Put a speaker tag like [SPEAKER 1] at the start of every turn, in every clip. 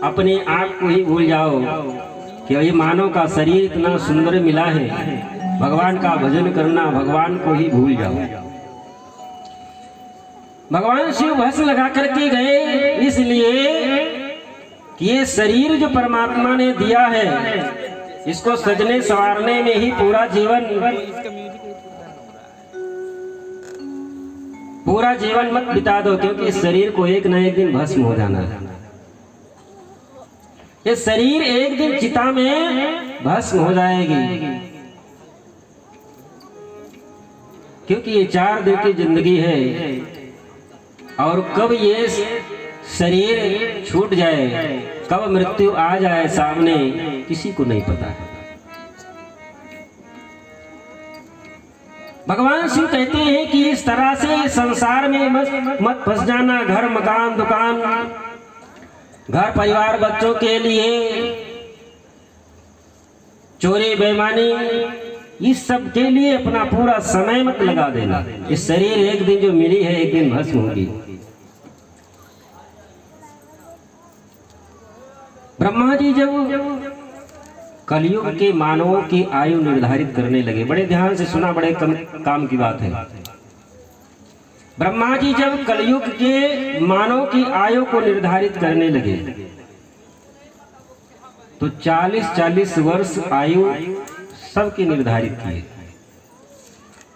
[SPEAKER 1] अपने आप को ही भूल जाओ कि ये मानव का शरीर इतना सुंदर मिला है, भगवान का भजन करना, भगवान को ही भूल जाओ। भगवान शिव भस्म लगा करके गए इसलिए कि ये शरीर जो परमात्मा ने दिया है, इसको सजने संवारने में ही पूरा जीवन मत बिता दो, क्योंकि इस शरीर को एक न एक दिन भस्म हो जाना है। ये शरीर एक दिन चिता में भस्म हो जाएगी, क्योंकि ये 4 दिन की जिंदगी है और कब ये शरीर छूट जाए, कब मृत्यु आ जाए सामने, किसी को नहीं पता है। भगवान शिव कहते हैं कि इस तरह से संसार में मत फंस जाना। घर मकान दुकान, घर परिवार बच्चों के लिए चोरी बेईमानी, इस सब के लिए अपना पूरा समय मत लगा देना। इस शरीर एक दिन जो मिली है, एक दिन भस्म होगी। ब्रह्मा जी जब कलयुग के मानवों की आयु निर्धारित करने लगे, बड़े ध्यान से सुना, बड़े काम की बात है। ब्रह्मा जी जब कलयुग के मानव की आयु को निर्धारित करने लगे तो 40-40 वर्ष आयु सबकी निर्धारित की।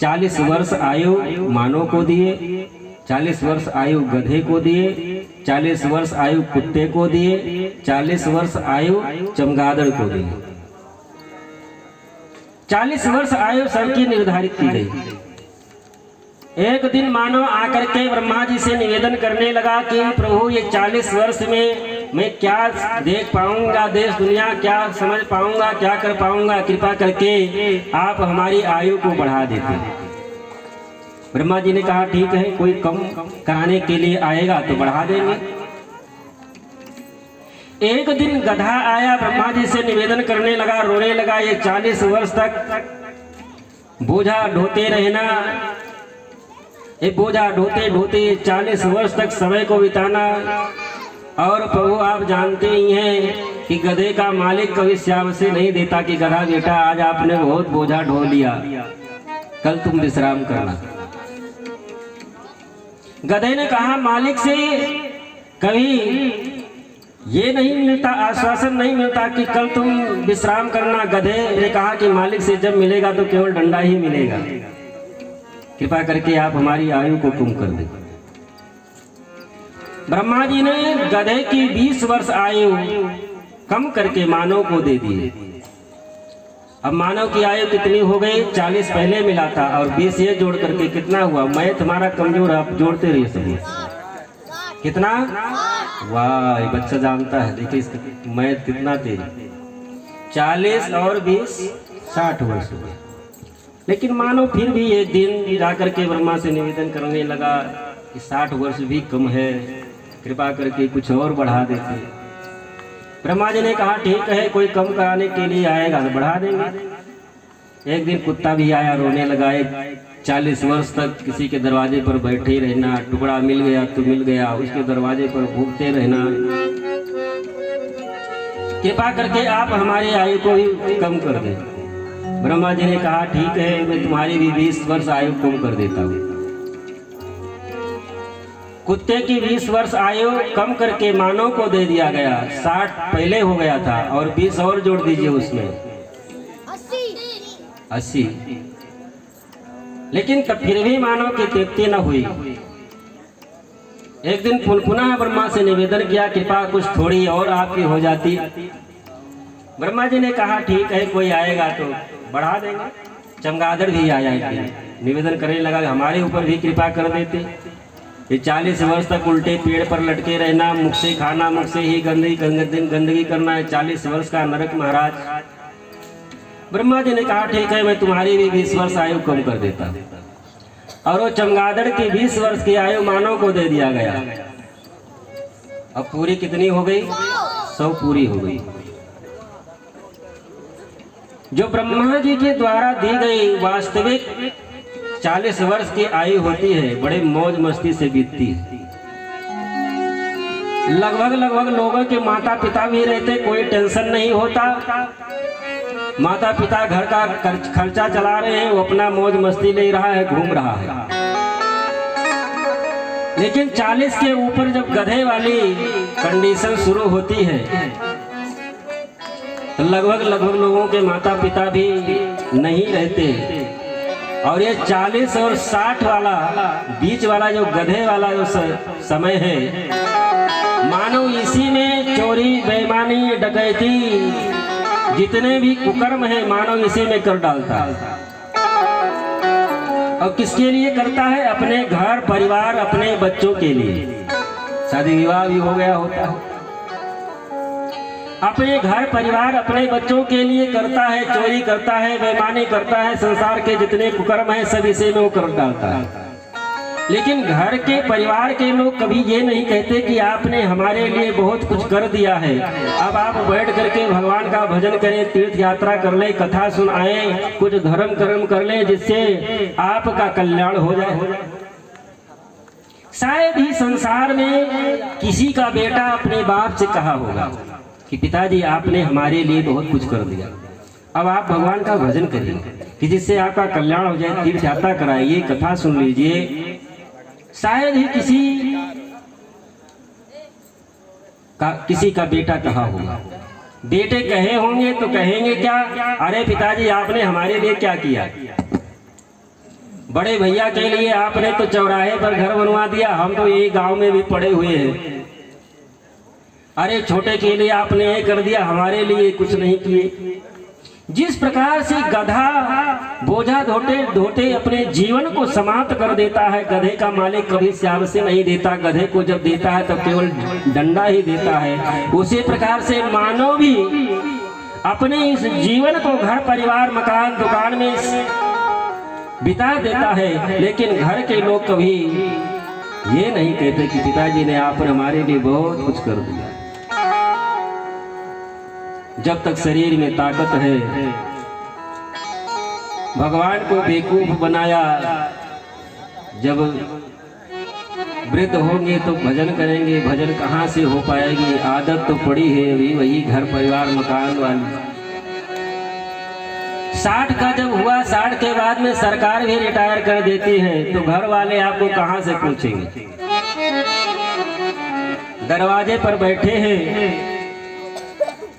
[SPEAKER 1] 40 वर्ष आयु मानव को दिए, 40 वर्ष आयु गधे को दिए, 40 वर्ष आयु कुत्ते को दिए, 40 वर्ष आयु चमगादड़ को दिए। 40 वर्ष आयु सबकी निर्धारित की गई। एक दिन मानव आकर के ब्रह्मा जी से निवेदन करने लगा कि प्रभु, ये 40 वर्ष में मैं क्या देख पाऊंगा, देश दुनिया क्या समझ पाऊंगा, क्या कर पाऊंगा, कृपा करके आप हमारी आयु को बढ़ा देते। ब्रह्मा जी ने कहा ठीक है, कोई कम कराने के लिए आएगा तो बढ़ा देंगे। एक दिन गधा आया, ब्रह्मा जी से निवेदन करने लगा, रोने लगा, ये 40 वर्ष तक बोझा ढोते रहना, ये बोझा ढोते ढोते 40 वर्ष तक समय को बिताना। और प्रभु आप जानते ही हैं कि गधे का मालिक कभी श्याम से नहीं देता कि गधा बेटा आज आपने बहुत बोझा ढो लिया, कल तुम विश्राम करना। गधे ने कहा मालिक से कभी ये नहीं मिलता, आश्वासन नहीं मिलता कि कल तुम विश्राम करना। गधे ने कहा कि मालिक से जब मिलेगा तो केवल डंडा ही मिलेगा, कृपा करके आप हमारी आयु को कम कर दें। ब्रह्मा जी ने गधे की 20 वर्ष आयु कम करके मानव को दे दी। अब मानव की आयु कितनी हो गई? 40 पहले मिला था और 20 ये जोड़ करके कितना हुआ? मैं तुम्हारा कमजोर, आप जोड़ते रहिए सभी। कितना? वाह, बच्चा जानता है। देखिए इसका मैथ कितना तेज। 40 और 20 60 वर्ष हो गए। लेकिन मानव फिर भी एक दिन जाकर के ब्रह्मा से निवेदन करने लगा कि 60 वर्ष भी कम है, कृपा करके कुछ और बढ़ा देते। ब्रह्मा जी ने कहा ठीक है, कोई कम कराने के लिए आएगा तो बढ़ा देंगे। एक दिन कुत्ता भी आया, रोने लगा। 40 वर्ष तक किसी के दरवाजे पर बैठे रहना, टुकड़ा मिल गया तो मिल गया, उसके दरवाजे पर भूखते रहना, कृपा करके आप हमारी आयु को ही कम कर दें। ब्रह्मा जी ने कहा ठीक है, मैं तुम्हारी भी 20 वर्ष आयु कम कर देता हूँ। कुत्ते की 20 वर्ष आयु कम करके मानव को दे दिया गया। 60 पहले हो गया था और 20 और जोड़ दीजिए उसमें 80। लेकिन तब फिर भी मानव की तृप्ति न हुई। एक दिन पुनः ब्रह्मा से निवेदन किया, कृपा कुछ थोड़ी और आपकी हो जाती। ब्रह्मा जी ने कहा ठीक है, कोई आएगा तो बढ़ा देंगे। चमगादड़ भी आया, निवेदन करने लगा हमारे ऊपर भी कृपा कर देते। ये 40 वर्ष तक उल्टे पेड़ पर लटके रहना, मुख से खाना, मुख से ही गंदगी करना है, 40 वर्ष का नरक महाराज। ब्रह्मा जी ने कहा ठीक है, मैं तुम्हारी भी 20 वर्ष आयु कम कर देता। और वो चमगादड़ की 20 वर्ष की आयु मानव को दे दिया गया। अब पूरी कितनी हो गई? 100 पूरी हो गई। जो ब्रह्मा जी के द्वारा दी गई वास्तविक 40 वर्ष की आयु होती है, बड़े मौज मस्ती से बीतती है। लगभग लोगों के माता पिता भी रहते, कोई टेंशन नहीं होता। माता पिता घर का खर्चा चला रहे हैं, वो अपना मौज मस्ती ले रहा है, घूम रहा है। लेकिन 40 के ऊपर जब गधे वाली कंडीशन शुरू होती है तो लगभग लोगों के माता पिता भी नहीं रहते। और ये 40 और 60 वाला बीच वाला जो गधे वाला जो समय है, मानो इसी में चोरी बेईमानी डकैती जितने भी कुकर्म है मानो इसी में कर डालता है। और किसके लिए करता है? अपने घर परिवार अपने बच्चों के लिए। शादी विवाह भी हो गया होता है, अपने घर परिवार अपने बच्चों के लिए करता है, चोरी करता है, बेईमानी करता है, संसार के जितने कुकर्म है सब इसी में वो कर डालता है। लेकिन घर के परिवार के लोग कभी ये नहीं कहते कि आपने हमारे लिए बहुत कुछ कर दिया है, अब आप बैठ करके भगवान का भजन करें, तीर्थ यात्रा कर लें, कथा सुनाएं, कुछ धर्म कर्म कर लें जिससे आपका कल्याण हो जाए। शायद ही संसार में किसी का बेटा अपने बाप से कहा होगा कि पिताजी आपने हमारे लिए बहुत कुछ कर दिया, अब आप भगवान का भजन करिए कि जिससे आपका कल्याण हो जाए, तीर्थ यात्रा कराइए, कथा सुन लीजिए। शायद ही किसी का बेटा कहा होगा। बेटे कहे होंगे तो कहेंगे क्या? अरे पिताजी आपने हमारे लिए क्या किया? बड़े भैया के लिए आपने तो चौराहे पर घर बनवा दिया, हम तो ये गांव में भी पड़े हुए हैं। अरे छोटे के लिए आपने ये कर दिया, हमारे लिए कुछ नहीं किए। जिस प्रकार से गधा बोझा ढोते ढोते अपने जीवन को समाप्त कर देता है, गधे का मालिक कभी श्याम से नहीं देता, गधे को जब देता है तो केवल डंडा ही देता है। उसी प्रकार से मानव भी अपने इस जीवन को घर परिवार मकान दुकान में बिता देता है, लेकिन घर के लोग कभी ये नहीं कहते कि पिताजी ने आप हमारे लिए बहुत कुछ कर दिया। जब तक शरीर में ताकत है, भगवान को बेवकूफ बनाया, जब वृद्ध होंगे तो भजन करेंगे, भजन कहाँ से हो पाएगी? आदत तो पड़ी है अभी वही घर परिवार मकान वाली। 60 का जब हुआ, 60 के बाद में सरकार भी रिटायर कर देती है, तो घर वाले आपको कहाँ से पूछेंगे? दरवाजे पर बैठे हैं,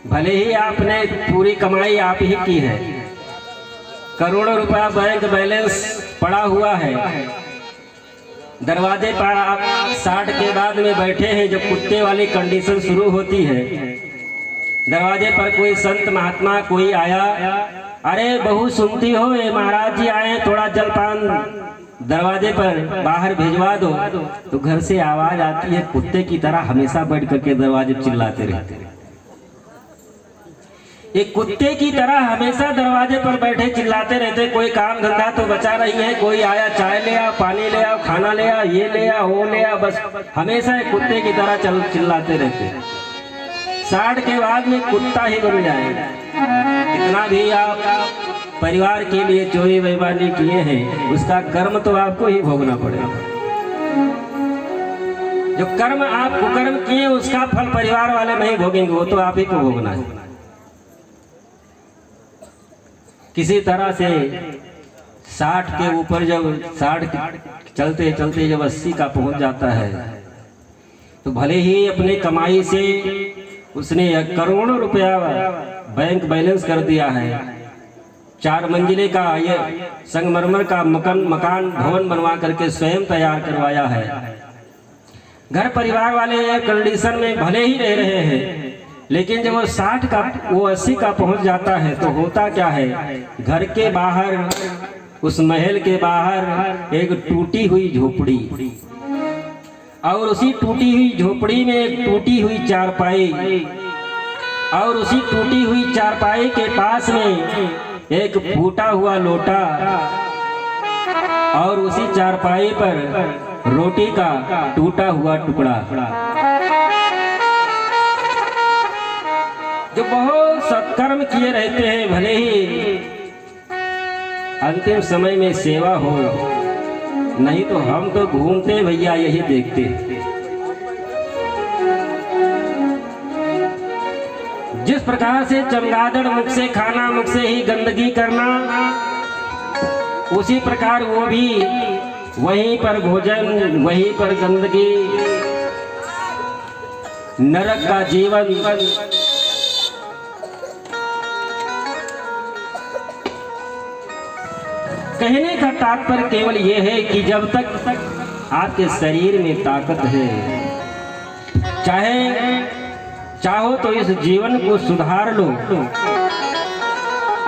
[SPEAKER 1] भले ही आपने पूरी कमाई आप ही की है, करोड़ों रुपया बैंक बैलेंस पड़ा हुआ है, दरवाजे पर आप 60 के बाद में बैठे हैं, जब कुत्ते वाली कंडीशन शुरू होती है, दरवाजे पर कोई संत महात्मा कोई आया, अरे बहू सुनती हो ये महाराज जी आए, थोड़ा जलपान दरवाजे पर बाहर भिजवा दो, तो घर से आवाज आती है, कुत्ते की तरह हमेशा बैठ करके दरवाजे चिल्लाते रहते हैं। एक कुत्ते की तरह हमेशा दरवाजे पर बैठे चिल्लाते रहते, कोई काम धंधा तो बचा रही है, कोई आया चाय ले आओ, पानी ले आओ, खाना ले आओ, ये ले आओ, वो ले आओ, बस हमेशा एक कुत्ते की तरह चिल्लाते रहते। 60 के बाद में कुत्ता ही बन जाएगा। इतना भी आप परिवार के लिए चोरी बेईमानी किए हैं, उसका कर्म तो आपको ही भोगना पड़ेगा। जो कर्म आप कुकर्म किए उसका फल परिवार वाले नहीं भोगेंगे, वो तो आप ही को भोगना है। किसी तरह से 60 के ऊपर जब 60 चलते चलते जब 80 का पहुंच जाता है, तो भले ही अपने कमाई से उसने करोड़ों रुपया बैंक बैलेंस कर दिया है, 4 मंजिले का ये संगमरमर का मकान भवन बनवा करके स्वयं तैयार करवाया है, घर परिवार वाले ये कंडीशन में भले ही रह रहे हैं, लेकिन जब वो 60 का वो 80 का पहुंच जाता है तो होता क्या है? घर के बाहर, उस महल के बाहर एक टूटी हुई झोपड़ी, और उसी टूटी हुई झोपड़ी में एक टूटी हुई चारपाई, और उसी टूटी हुई चारपाई के पास में एक फूटा हुआ लोटा, और उसी चारपाई पर रोटी का टूटा हुआ टुकड़ा। जो बहुत सत्कर्म किए रहते हैं, भले ही अंतिम समय में सेवा हो, नहीं तो हम तो घूमते भैया यही देखते। जिस प्रकार से चमगादड़ मुख से खाना, मुख से ही गंदगी करना, उसी प्रकार वो भी वहीं पर भोजन, वहीं पर गंदगी, नरक का जीवन। कहने का तात्पर्य केवल ये है कि जब तक आपके शरीर में ताकत है, चाहो तो इस जीवन को सुधार लो,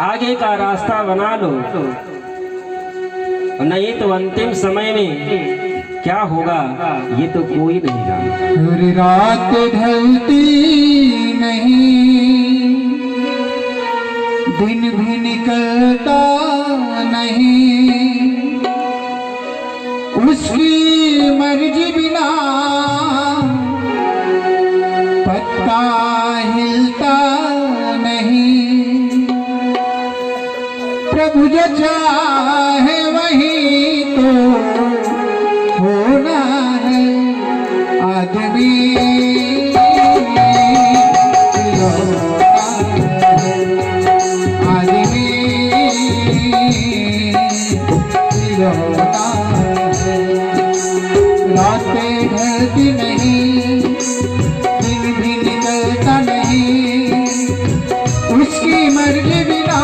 [SPEAKER 1] आगे का रास्ता बना लो, नहीं तो अंतिम समय में क्या होगा ये तो कोई नहीं जानता।
[SPEAKER 2] रात ढलती नहीं, दिन भी निकलता नहीं, उसकी मर्जी बिना पत्ता हिलता नहीं। प्रभु जो चाहे वही तो होना है। आदमी रातें ढलती नहीं, दिन भी निकलता नहीं, उसकी मर्जी बिना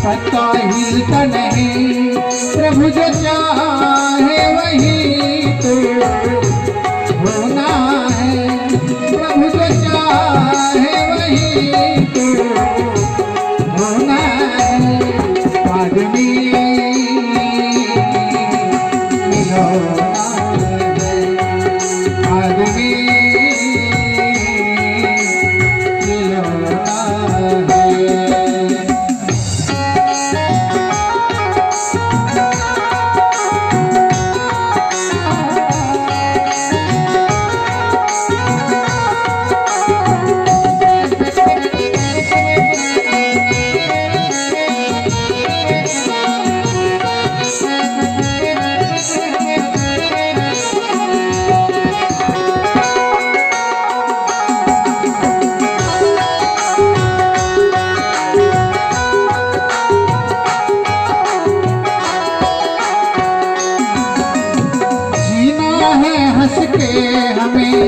[SPEAKER 2] पत्ता हिलता नहीं। प्रभु जो चाहे वही तो होना है। प्रभु जो चाहे वही तो होना है। आदमी हंस के हमें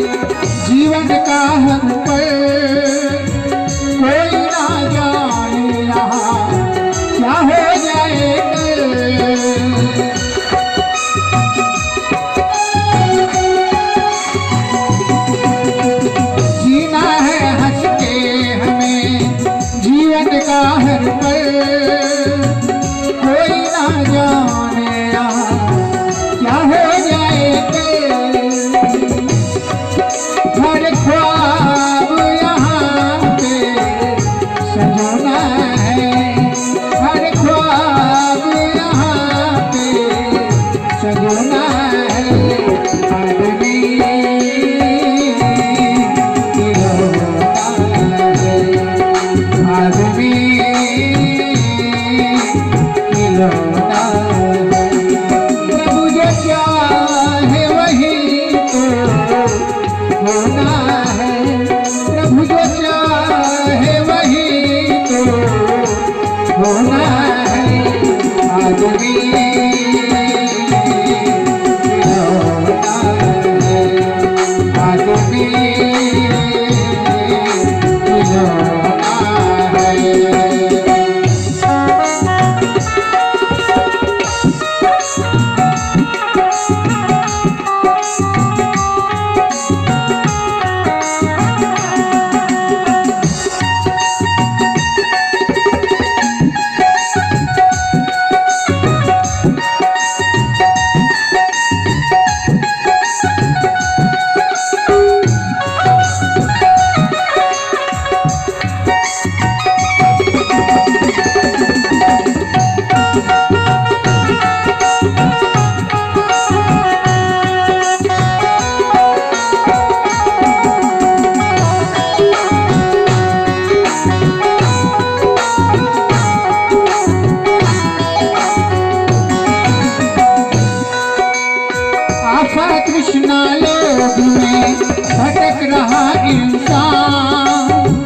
[SPEAKER 2] जीवन का हम पर, कोई ना जाने यहाँ क्या हो जाए कल। जीना है हंस के हमें जीवन का हर पल, कोई ना जाने यहाँ क्या हो जाए कल। हर ख्वाब यहाँ पे सजोना है, हर ख्वाब यहाँ पे सजोना है। आदमी होता है, आदमी होता है। प्रभु जो चाहे वही तो होना है। प्रभु जो चाहे वही तो होना है। आदमी होना है, आदमी होना है। कृष्णा लोभ में भटक रहा इंसान,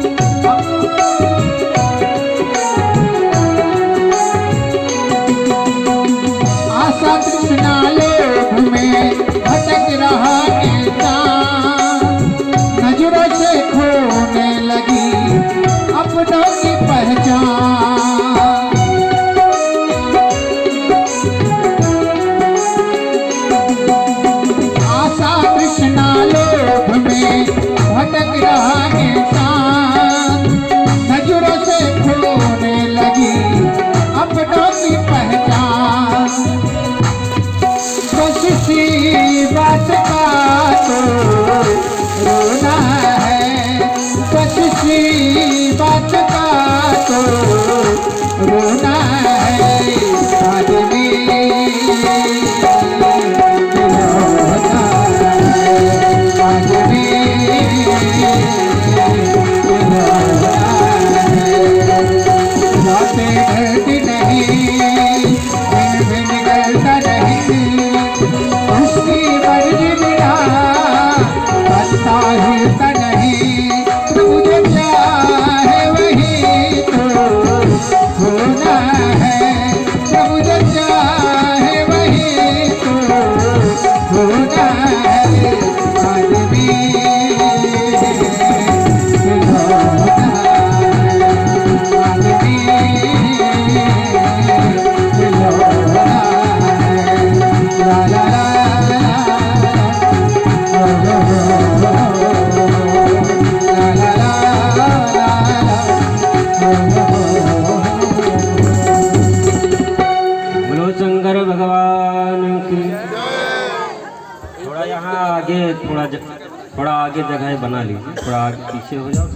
[SPEAKER 1] थोड़ा पीछे हो जाओ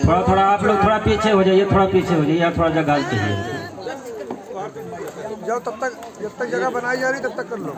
[SPEAKER 1] थोड़ा थोड़ा आप लोग थोड़ा पीछे हो जाइए, थोड़ा पीछे हो जाइए, थोड़ा जगह चाहिए।
[SPEAKER 3] जाओ तब तक, जब तक जगह बनाई जा रही तब तक कर लो।